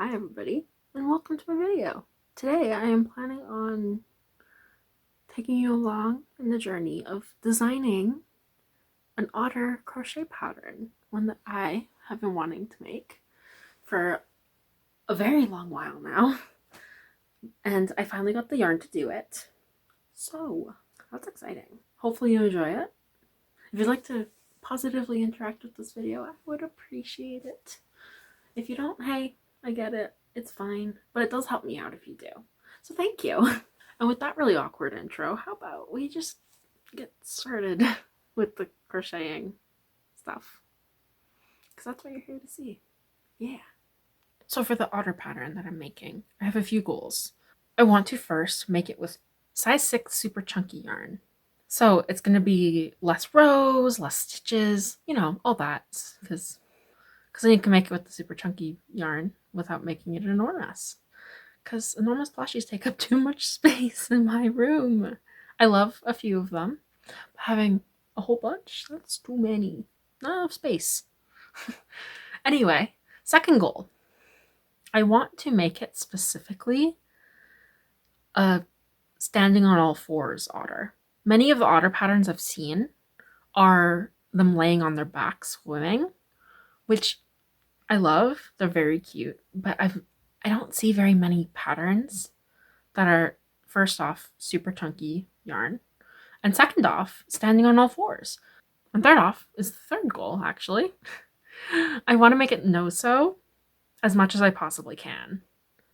Hi everybody, and welcome to my video. Today I am planning on taking you along in the journey of designing an otter crochet pattern, one that I have been wanting to make for a very long while now, and I finally got the yarn to do it. So that's exciting. Hopefully you enjoy it. If you'd like to positively interact with this video, I would appreciate it. If you don't, hey, I get it. It's fine. But it does help me out if you do. So thank you. And with that really awkward intro, how about we just get started with the crocheting stuff? Because that's what you're here to see. Yeah. So for the otter pattern that I'm making, I have a few goals. I want to first make it with size 6 super chunky yarn. So it's going to be less rows, less stitches, you know, all that. Because then you can make it with the super chunky yarn without making it enormous. Because enormous plushies take up too much space in my room. I love a few of them, but having a whole bunch, that's too many. Not enough space. Anyway, second goal. I want to make it specifically a standing on all fours otter. Many of the otter patterns I've seen are them laying on their back swimming, which I love. They're very cute, but I don't see very many patterns that are, first off, super chunky yarn, and second off, standing on all fours. And third off is the third goal, actually. I want to make it no-sew as much as I possibly can.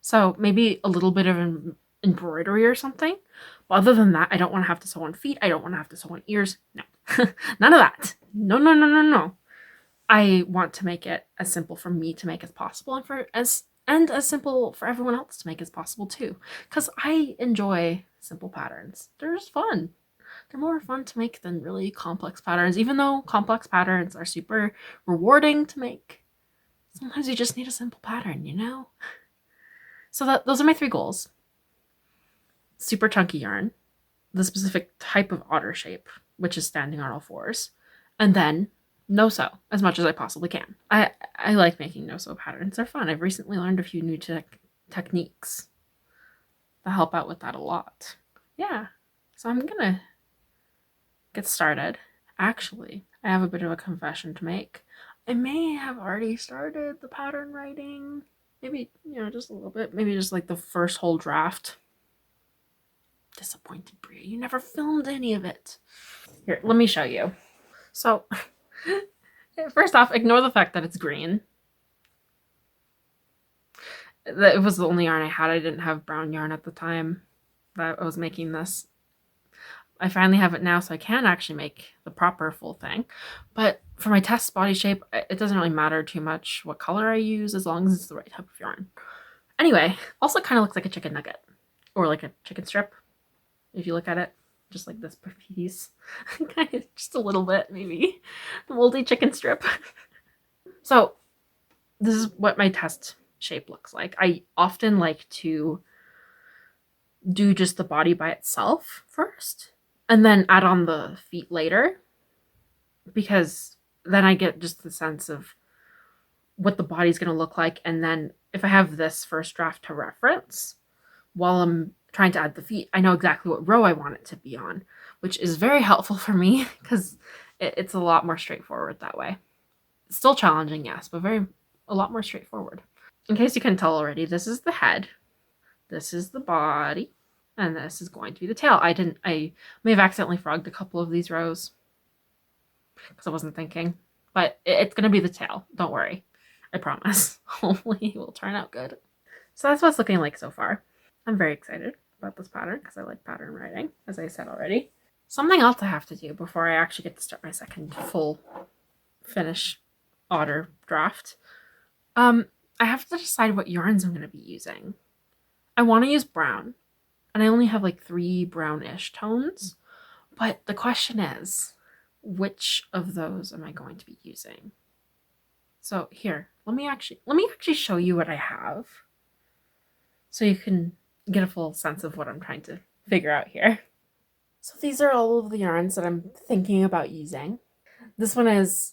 So maybe a little bit of embroidery or something. But other than that, I don't want to have to sew on feet. I don't want to have to sew on ears. No. None of that. No, no, no, no, no. I want to make it as simple for me to make as possible, and as simple for everyone else to make as possible too. Because I enjoy simple patterns. They're just fun. They're more fun to make than really complex patterns, even though complex patterns are super rewarding to make. Sometimes you just need a simple pattern, you know? So those are my 3 goals. Super chunky yarn, the specific type of otter shape, which is standing on all fours, and then no-sew as much as I possibly can. I like making no-sew patterns. They're fun. I've recently learned a few new techniques that help out with that a lot. Yeah, so I'm gonna get started. Actually, I have a bit of a confession to make. I may have already started the pattern writing. Maybe, you know, just a little bit. Maybe just like the first whole draft. Disappointed, Bria. You never filmed any of it. Here, let me show you. So, first off, ignore the fact that it's green. It was the only yarn I had. I didn't have brown yarn at the time that I was making this. I finally have it now, so I can actually make the proper full thing. But for my test body shape, it doesn't really matter too much what color I use as long as it's the right type of yarn. Anyway, also kind of looks like a chicken nugget or like a chicken strip if you look at it. Just like this piece. Kind of just a little bit, maybe. The moldy chicken strip. So this is what my test shape looks like. I often like to do just the body by itself first and then add on the feet later, because then I get just the sense of what the body's going to look like. And then if I have this first draft to reference while I'm trying to add the feet, I know exactly what row I want it to be on, which is very helpful for me because it's a lot more straightforward that way. It's still challenging, yes, but a lot more straightforward. In case you can tell already, this is the head, this is the body, and this is going to be the tail. I may have accidentally frogged a couple of these rows because I wasn't thinking, but it's going to be the tail. Don't worry. I promise. Hopefully it will turn out good. So that's what it's looking like so far. I'm very excited about this pattern because I like pattern writing, as I said already. Something else I have to do before I actually get to start my second full finish otter draft. I have to decide what yarns I'm going to be using. I want to use brown, and I only have like 3 brownish tones, but the question is, which of those am I going to be using? So here, let me actually show you what I have so you can get a full sense of what I'm trying to figure out here. So these are all of the yarns that I'm thinking about using. This one is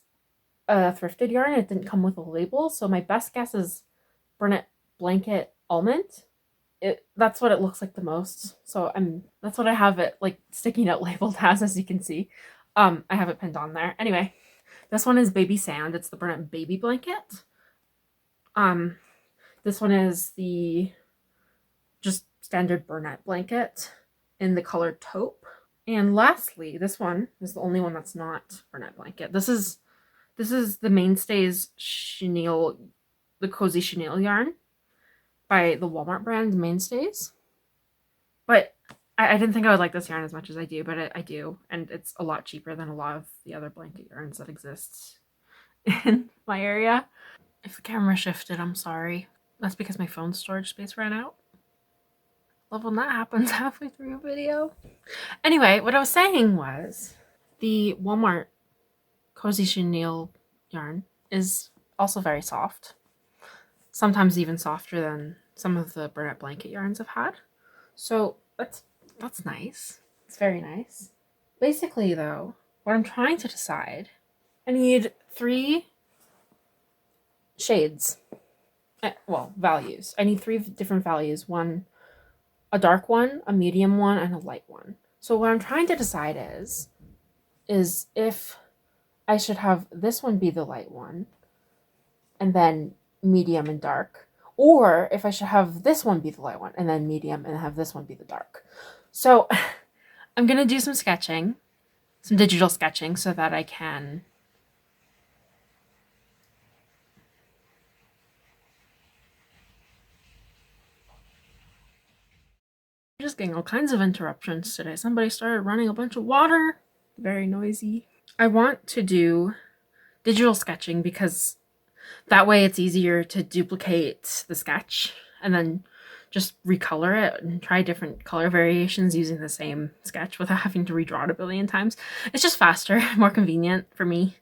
a thrifted yarn. It didn't come with a label, so my best guess is Burnett blanket almond. That's what it looks like the most. So that's what I have it like sticking out labeled as you can see. I have it pinned on there. Anyway, this one is baby sand. It's the burnt baby blanket. This one is the just standard burnet blanket in the color taupe. And lastly, this one is the only one that's not burnet blanket. This is the Mainstays chenille, the cozy chenille yarn by the Walmart brand Mainstays. But I didn't think I would like this yarn as much as I do, but I do, and it's a lot cheaper than a lot of the other blanket yarns that exist in my area. If the camera shifted, I'm sorry. That's because my phone storage space ran out. Love when that happens halfway through a video. Anyway, what I was saying was the Walmart cozy chenille yarn is also very soft. Sometimes even softer than some of the burnet blanket yarns I've had. So that's nice. It's very nice. Basically though, what I'm trying to decide, I need 3 shades. Well, values. I need 3 different values. One, a dark one, a medium one, and a light one. So what I'm trying to decide is if I should have this one be the light one, and then medium and dark, or if I should have this one be the light one, and then medium, and have this one be the dark. So I'm gonna do some sketching, some digital sketching, so that I can just getting all kinds of interruptions today. Somebody started running a bunch of water. Very noisy. I want to do digital sketching because that way it's easier to duplicate the sketch and then just recolor it and try different color variations using the same sketch without having to redraw it a billion times. It's just faster, more convenient for me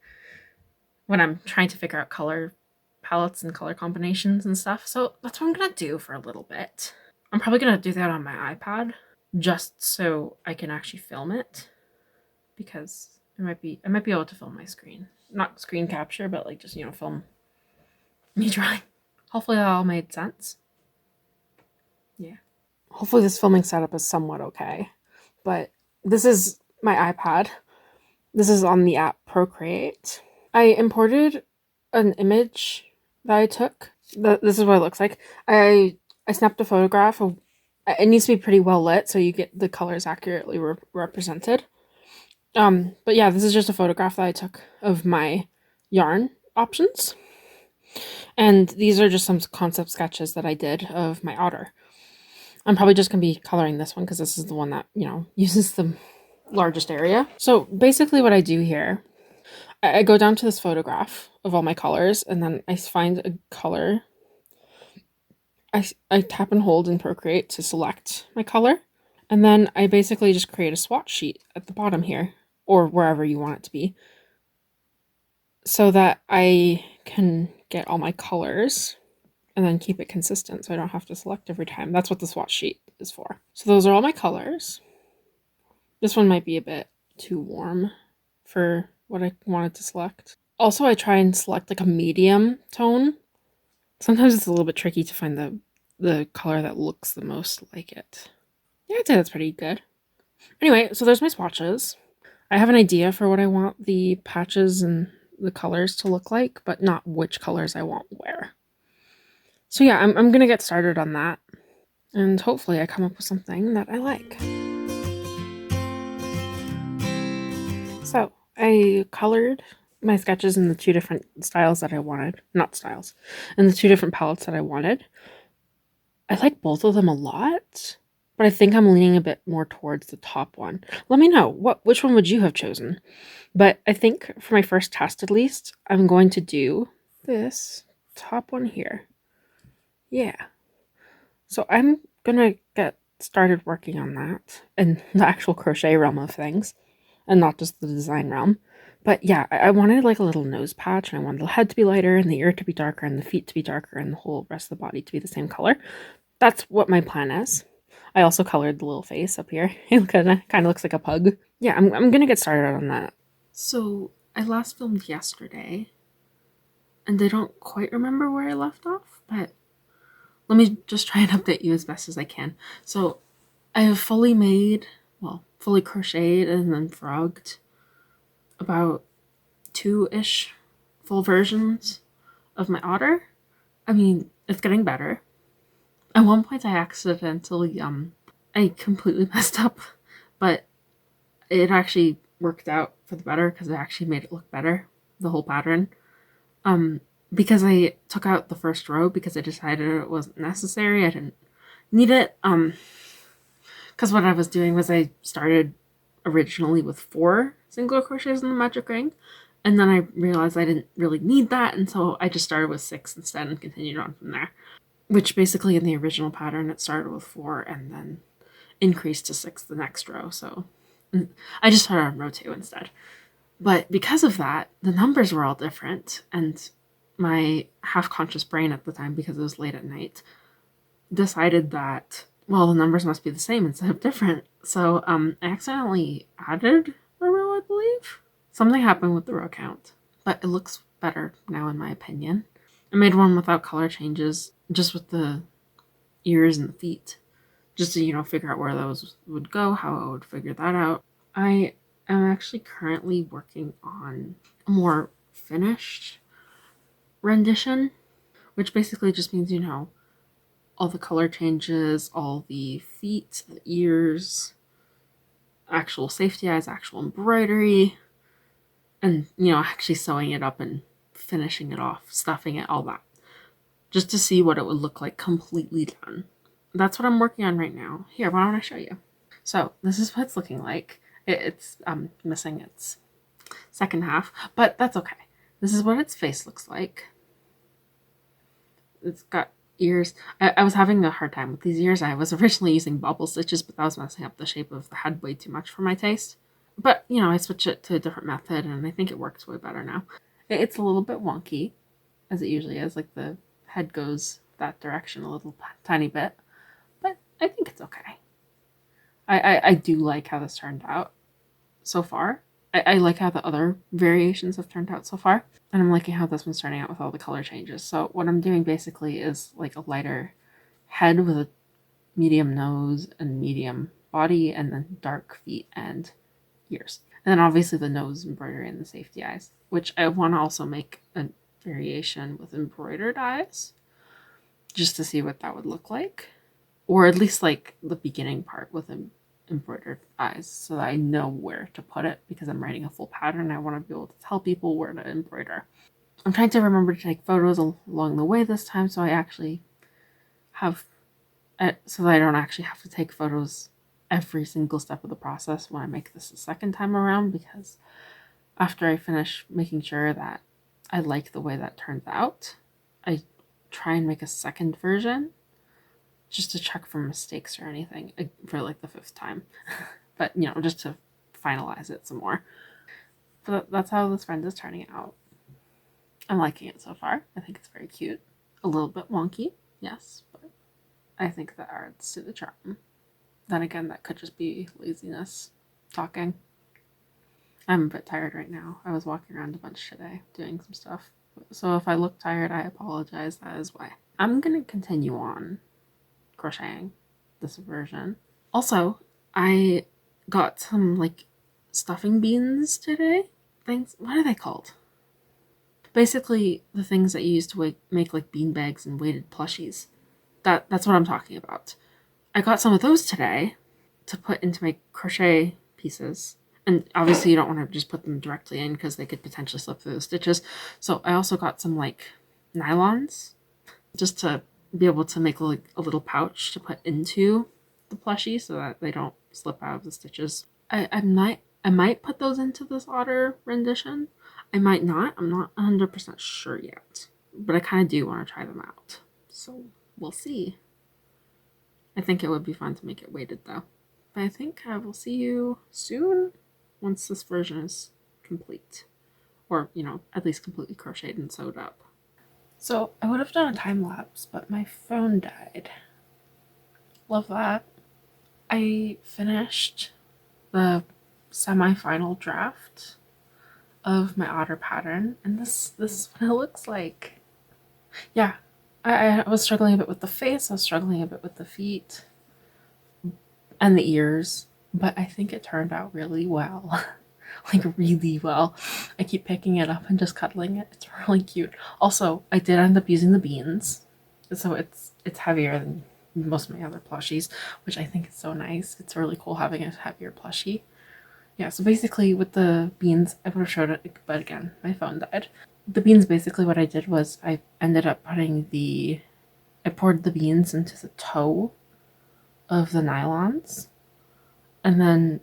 when I'm trying to figure out color palettes and color combinations and stuff. So that's what I'm gonna do for a little bit. I'm probably gonna do that on my iPad just so I can actually film it, because I might be able to film my screen. Not screen capture, but like just, film me drawing. Hopefully that all made sense. Yeah. Hopefully this filming setup is somewhat okay. But this is my iPad. This is on the app Procreate. I imported an image that I took. This is what it looks like. I snapped a photograph of, it needs to be pretty well lit so you get the colors accurately represented. But yeah, this is just a photograph that I took of my yarn options. And these are just some concept sketches that I did of my otter. I'm probably just going to be coloring this one because this is the one that, uses the largest area. So basically what I do here, I go down to this photograph of all my colors, and then I find a color. I tap and hold in Procreate to select my color, and then I basically just create a swatch sheet at the bottom here, or wherever you want it to be, so that I can get all my colors and then keep it consistent so I don't have to select every time. That's what the swatch sheet is for. So those are all my colors. This one might be a bit too warm for what I wanted to select. Also, I try and select like a medium tone. Sometimes it's a little bit tricky to find the color that looks the most like it. Yeah, I'd say that's pretty good. Anyway, so there's my swatches. I have an idea for what I want the patches and the colors to look like, but not which colors I want where. So yeah, I'm gonna get started on that, and hopefully I come up with something that I like. So I colored my sketches in the 2 different styles that I wanted. Not styles. In the 2 different palettes that I wanted. I like both of them a lot, but I think I'm leaning a bit more towards the top one. Let me know, which one would you have chosen? But I think for my first test at least, I'm going to do this top one here. Yeah. So I'm gonna get started working on that in the actual crochet realm of things, and not just the design realm. But yeah, I wanted like a little nose patch, and I wanted the head to be lighter, and the ear to be darker, and the feet to be darker, and the whole rest of the body to be the same color. That's what my plan is. I also colored the little face up here. It kind of looks like a pug. Yeah, I'm gonna get started on that. So I last filmed yesterday, and I don't quite remember where I left off, but let me just try and update you as best as I can. So I have fully made, well, fully crocheted and then frogged about 2-ish full versions of my otter. I mean, it's getting better. At one point I accidentally, I completely messed up, but it actually worked out for the better because it actually made it look better, the whole pattern. Because I took out the first row because I decided it wasn't necessary. I didn't need it. Because what I was doing was I started originally with 4 single crochets in the magic ring, and then I realized I didn't really need that, and so I just started with 6 instead and continued on from there. Which basically in the original pattern it started with 4 and then increased to 6 the next row. So I just started on row 2 instead. But because of that, the numbers were all different, and my half-conscious brain at the time, because it was late at night, decided that, well, the numbers must be the same instead of different. So I accidentally added a row, I believe. Something happened with the row count, but it looks better now in my opinion. I made one without color changes, just with the ears and the feet, just to, figure out where those would go, how I would figure that out. I am actually currently working on a more finished rendition, which basically just means, all the color changes, all the feet, the ears, actual safety eyes, actual embroidery, and, actually sewing it up and finishing it off, stuffing it, all that. Just to see what it would look like completely done. That's what I'm working on right now. Here, why don't I show you? So this is what it's looking like. It's missing its second half, but that's okay. This is what its face looks like. It's got ears. I was having a hard time with these ears. I was originally using bubble stitches, but that was messing up the shape of the head way too much for my taste. But, I switched it to a different method, and I think it works way better now. It's a little bit wonky, as it usually is. Like, the head goes that direction a little tiny bit, but I think it's okay. I do like how this turned out so far. I like how the other variations have turned out so far. And I'm liking how this one's turning out with all the color changes. So what I'm doing basically is like a lighter head with a medium nose and medium body, and then dark feet and ears. And then obviously the nose embroidery and the safety eyes, which I want to also make a variation with embroidered eyes, just to see what that would look like. Or at least like the beginning part with embroidered eyes, so that I know where to put it, because I'm writing a full pattern. I want to be able to tell people where to embroider. I'm trying to remember to take photos along the way this time, so I actually have, so that I don't actually have to take photos every single step of the process when I make this the second time around, because after I finish making sure that I like the way that turns out, I try and make a second version just to check for mistakes or anything for like the 5th time. But, just to finalize it some more. But that's how this friend is turning out. I'm liking it so far. I think it's very cute. A little bit wonky, yes, but I think that adds to the charm. Then again, that could just be laziness talking. I'm a bit tired right now. I was walking around a bunch today doing some stuff. So if I look tired, I apologize. That is why. I'm going to continue on crocheting this version. Also, I got some like stuffing beans today. Things, what are they called? Basically, the things that you use to make like bean bags and weighted plushies. That's what I'm talking about. I got some of those today to put into my crochet pieces. And obviously you don't want to just put them directly in because they could potentially slip through the stitches. So I also got some like nylons just to be able to make like a little pouch to put into the plushie so that they don't slip out of the stitches. I might put those into this otter rendition. I might not. I'm not 100% sure yet. But I kind of do want to try them out. So we'll see. I think it would be fun to make it weighted though. But I think I will see you soon once this version is complete. Or, at least completely crocheted and sewed up. So I would have done a time lapse, but my phone died. Love that. I finished the semi-final draft of my otter pattern, and this is what it looks like. Yeah, I was struggling a bit with the face, I was struggling a bit with the feet and the ears, but I think it turned out really well. Like really well. I keep picking it up and just cuddling it. It's really cute. Also, I did end up using the beans, so it's heavier than most of my other plushies, which I think is so nice. It's really cool having a heavier plushie. Yeah, so basically with the beans, I would have showed it, but again, my phone died. The beans, basically what I did was I ended up I poured the beans into the toe of the nylons, and then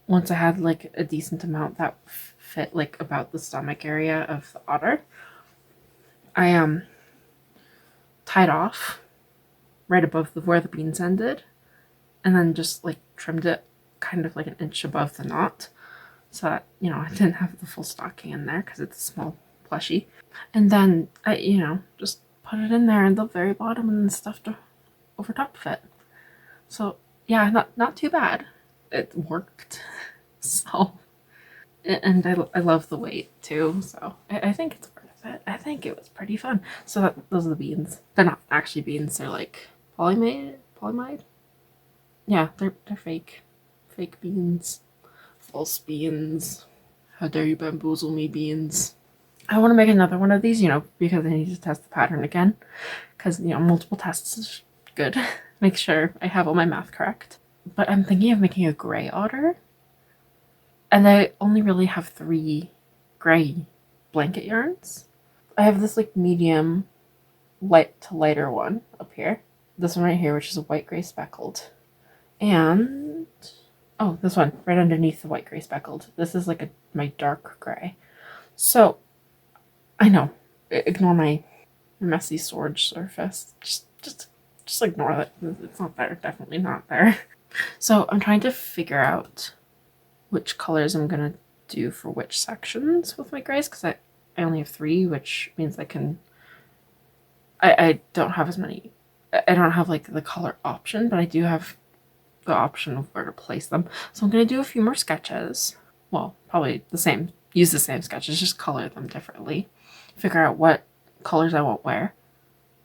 once I had like a decent amount that fit like about the stomach area of the otter, I tied off right above where the beans ended, and then just like trimmed it kind of like an inch above the knot, so that, you know, I didn't have the full stocking in there because it's a small plushie. And then I, you know, just put it in there at the very bottom and then stuffed over top of it. So yeah, not too bad. It worked. So, and I love the weight too, so I think it's worth it. I think it was pretty fun. So those are the beans. They're not actually beans, they're like polymide? Yeah, they're fake beans. False beans. How dare you bamboozle me, beans. I want to make another one of these, you know, because I need to test the pattern again, because, you know, multiple tests is good. Make sure I have all my math correct. But I'm thinking of making a gray otter, and I only really have 3 gray blanket yarns. I have this like medium light to lighter one up here, this one right here, which is a white gray speckled, and oh, this one right underneath the white gray speckled. This is like my dark gray. So I know, ignore my messy storage surface. Just ignore it. It's not there. Definitely not there. So I'm trying to figure out which colors I'm gonna do for which sections with my grays, because I only have 3, which means I don't have as many. I don't have like the color option, but I do have the option of where to place them. So I'm gonna do a few more sketches. Well, probably use the same sketches, just color them differently. Figure out what colors I won't wear.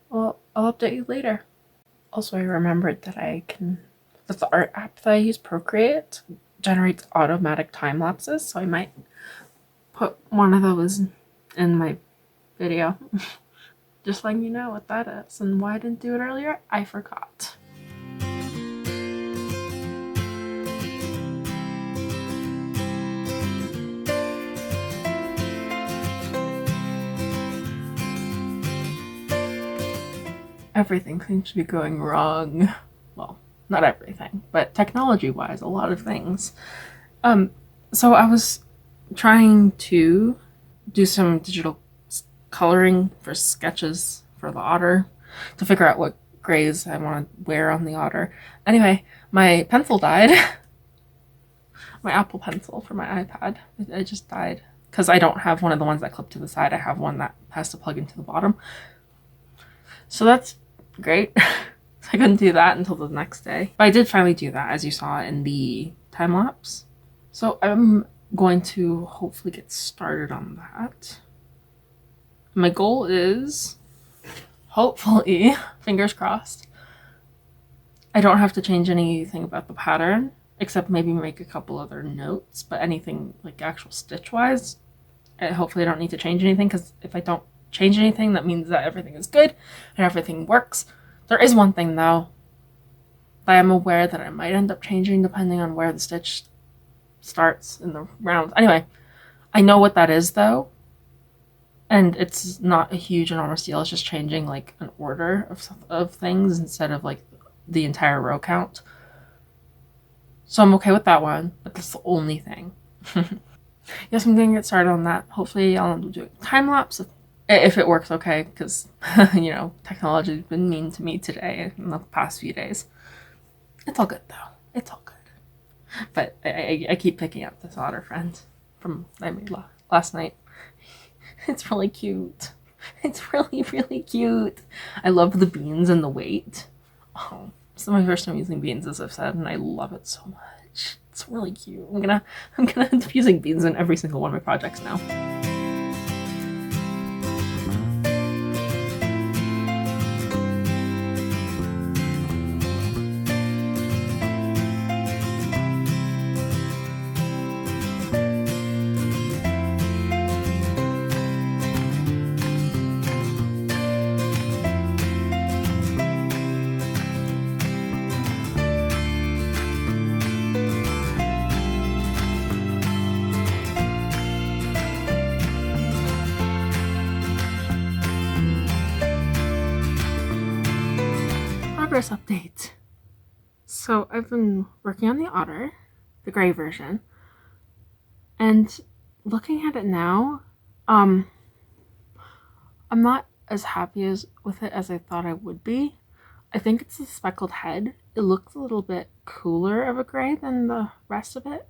Well, I'll update you later. Also, I remembered that the art app that I use, Procreate, generates automatic time lapses, so I might put one of those in my video. Just letting you know what that is and why I didn't do it earlier. I forgot. Everything seems to be going wrong. Well, not everything, but technology-wise, a lot of things. So I was trying to do some digital coloring for sketches for the otter to figure out what grays I want to wear on the otter. Anyway, my pencil died. My Apple Pencil for my iPad. It just died because I don't have one of the ones that clip to the side. I have one that has to plug into the bottom. So that's great. I couldn't do that until the next day. But I did finally do that, as you saw in the time lapse. So I'm going to hopefully get started on that. My goal is, hopefully, fingers crossed, I don't have to change anything about the pattern, except maybe make a couple other notes, but anything like actual stitch-wise, hopefully I don't need to change anything, because if I don't change anything, that means that everything is good and everything works. There is one thing though that I'm aware that I might end up changing depending on where the stitch starts in the round. Anyway, I know what that is though, and it's not a huge enormous deal. It's just changing like an order of things instead of like the entire row count. So I'm okay with that one, but that's the only thing. Yes, I'm gonna get started on that. Hopefully I'll end up doing time lapse if it works okay, because, you know, technology's been mean to me today in the past few days. It's all good, though. It's all good. But I keep picking up this otter friend from I made last night. It's really cute. It's really, really cute. I love the beans and the weight. Oh, this is my first time using beans, as I've said, and I love it so much. It's really cute. I'm gonna end up using beans in every single one of my projects now. progress update. So I've been working on the otter, the gray version, and looking at it now, I'm not as happy with it as I thought I would be. I think it's the speckled head. It looks a little bit cooler of a gray than the rest of it.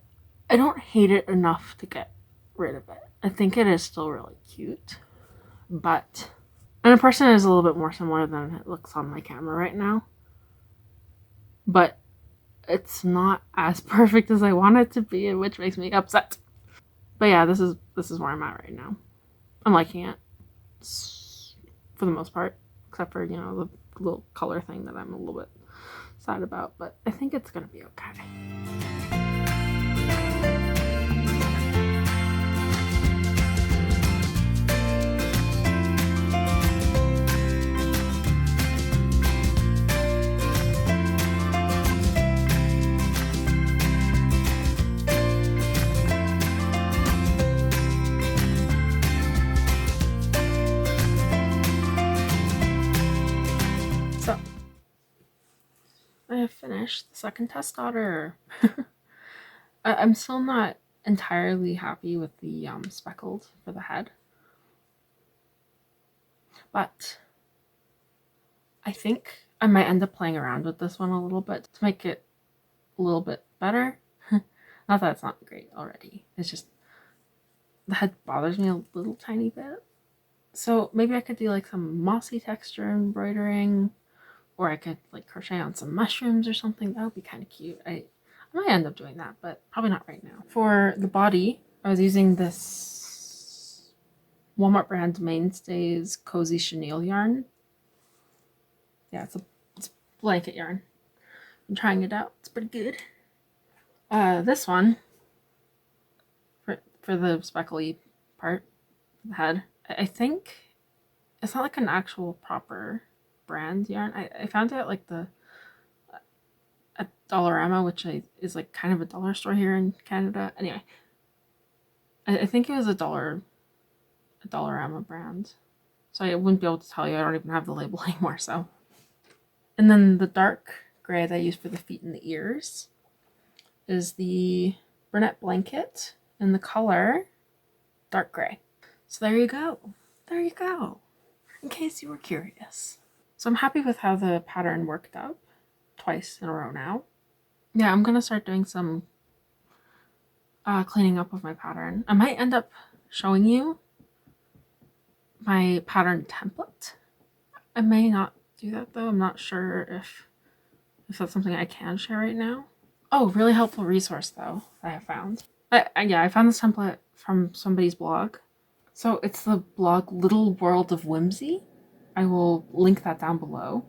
I don't hate it enough to get rid of it. I think it is still really cute, but and in person it is a little bit more similar than it looks on my camera right now. But it's not as perfect as I want it to be, which makes me upset. But yeah, this is where I'm at right now. I'm liking it for the most part, except for, you know, the little color thing that I'm a little bit sad about, but I think it's gonna be okay. So, I have finished the second test otter. I'm still not entirely happy with the speckled for the head, but I think I might end up playing around with this one a little bit to make it a little bit better. Not that it's not great already, it's just the head bothers me a little tiny bit. So maybe I could do like some mossy texture embroidering, or I could like crochet on some mushrooms or something. That would be kind of cute. I might end up doing that, but probably not right now. For the body, I was using this Walmart brand Mainstays Cozy Chenille yarn. Yeah, it's blanket yarn. I'm trying it out. It's pretty good. This one for the speckly part, the head. I think it's not like an actual proper brand yarn. I found it at like at Dollarama, which is like kind of a dollar store here in Canada. Anyway, I think it was a Dollarama brand. So I wouldn't be able to tell you. I don't even have the label anymore. So, and then the dark gray that I use for the feet and the ears is the Brunette Blanket in the color dark gray. So there you go. There you go. In case you were curious. So I'm happy with how the pattern worked out twice in a row now. Yeah, I'm gonna start doing some cleaning up of my pattern. I might end up showing you my pattern template. I may not do that though. I'm not sure if that's something I can share right now. Oh, really helpful resource though I have found. I found this template from somebody's blog. So it's the blog Little World of Whimsy. I will link that down below.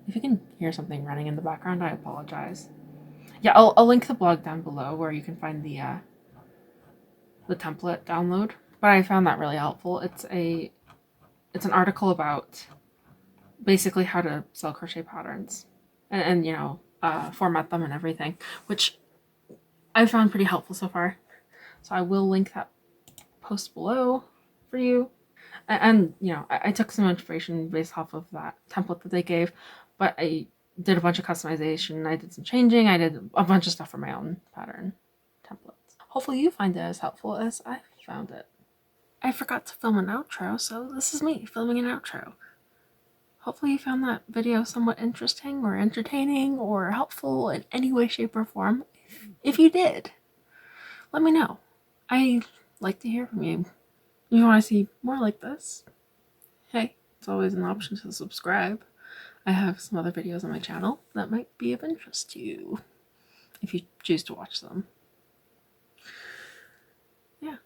If you can hear something running in the background, I apologize. Yeah, I'll link the blog down below where you can find the template download. But I found that really helpful. It's an article about basically how to sell crochet patterns and you know, format them and everything, which I found pretty helpful so far. So I will link that post below for you. And you know, I took some inspiration based off of that template that they gave, but I did a bunch of customization. I did some changing. I did a bunch of stuff for my own pattern templates. Hopefully you find it as helpful as I found it. I forgot to film an outro, so this is me filming an outro. Hopefully you found that video somewhat interesting or entertaining or helpful in any way, shape, or form. If you did, let me know. I like to hear from you. If you want to see more like this, hey, it's always an option to subscribe. I have some other videos on my channel that might be of interest to you if you choose to watch them. Yeah,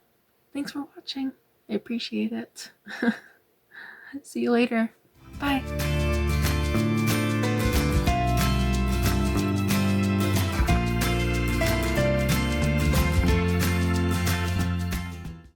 thanks for watching. I appreciate it. See you later. Bye.